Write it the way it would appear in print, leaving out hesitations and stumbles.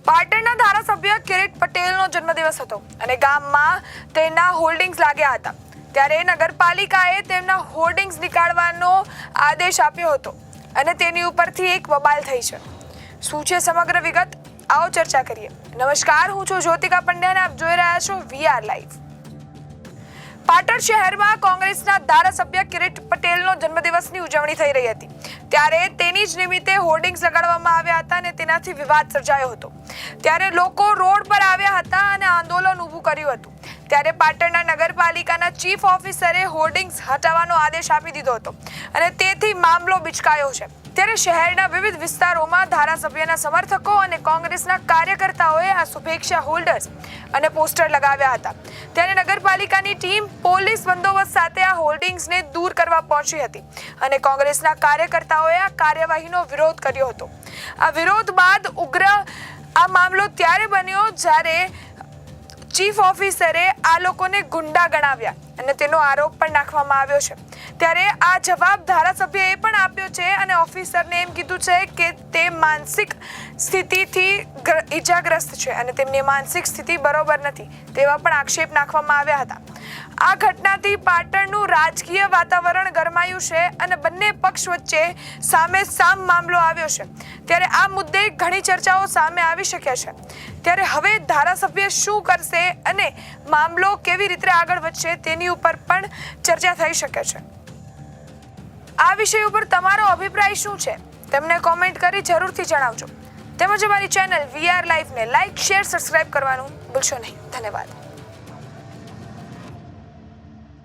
પાટણના ધારાસભ્ય કિરીટ પટેલનો જન્મદિવસ હતો અને ગામમાં તેના હોર્ડિંગ્સ લાગ્યા હતા. ત્યારે નગરપાલિકાએ તેમના હોર્ડિંગ્સ નીકાળવાનો આદેશ આપ્યો હતો અને તેની ઉપરથી એક બબાલ થઈ છે. શું છે સમગ્ર વિગત? આવો ચર્ચા કરીએ. નમસ્કાર, હું છું જ્યોતિકા પંડ્યા અને આપ જોઈ રહ્યા છો VR લાઈવ. પાટણ શહેરમાં કોંગ્રેસના ધારાસભ્ય કિરીટ પટેલનો જન્મદિવસની ઉજવણી થઈ રહી હતી. ત્યારે તેની જ નિમિત્તે હોર્ડિંગ્સ લગાડવામાં આવ્યા હતા અને તેનાથી વિવાદ સર્જાયો હતો. ત્યારે લોકો રોડ પર આવ્યા હતા અને આંદોલન ઊભું કર્યું હતું. ત્યારે પાટણના નગરપાલિકાના ચીફ ઓફિસરે હોર્ડિંગ્સ હટાવવાનો આદેશ આપી દીધો હતો અને તેથી મામલો બિચકાયો છે. ત્યારે શહેરના વિવિધ વિસ્તારોમાં ધારાસભ્યના સમર્થકો અને કોંગ્રેસના કાર્યકર્તાઓએ આ શુભેચ્છા હોલ્ડર્સ અને પોસ્ટર લગાવ્યા હતા. ત્યારે નગરપાલિકાની ટીમ પોલીસ બંદોબસ્ત સાથે આ હોર્ડિંગ્સને દૂર કરવા પહોંચી હતી અને કોંગ્રેસના કાર્યકર્તાઓએ આ કાર્યવાહીનો વિરોધ કર્યો હતો. આ વિરોધ બાદ ઉગ્ર આ મામલો ત્યારે બન્યો જ્યારે ચીફ ઓફિસરે આ લોકોને ગુંડા ગણાવ્યા અને તેનો આરોપ પણ નાખવામાં આવ્યો છે. ત્યારે આ જવાબ ધારાસભ્યએ પણ આપ્યો છે અને ઓફિસરને એમ કીધું છે કે તે માનસિક સ્થિતિથી ઈજાગ્રસ્ત છે અને તેમની માનસિક સ્થિતિ બરોબર નથી તેવા પણ આક્ષેપ નાખવામાં આવ્યા હતા. આ ઘટનાથી પાટણનું રાજકીય વાતાવરણ ગરમાયું છે અને બંને પક્ષ વચ્ચે સામે સામ મામલો આવ્યો છે. ત્યારે આ મુદ્દે ઘણી ચર્ચાઓ સામે આવી શકે છે. ત્યારે હવે ધારાસભ્ય શું કરશે અને મામલો કેવી રીતે આગળ વધશે તેની ઉપર પણ ચર્ચા થઈ શકે છે. આ વિષય ઉપર તમારો અભિપ્રાય શું છે તેમને કોમેન્ટ કરી જરૂરથી જણાવજો. તેમજ અમારી ચેનલ VR લાઈવને લાઈક, શેર, સબસ્ક્રાઇબ કરવાનું ભૂલશો નહીં. ધન્યવાદ.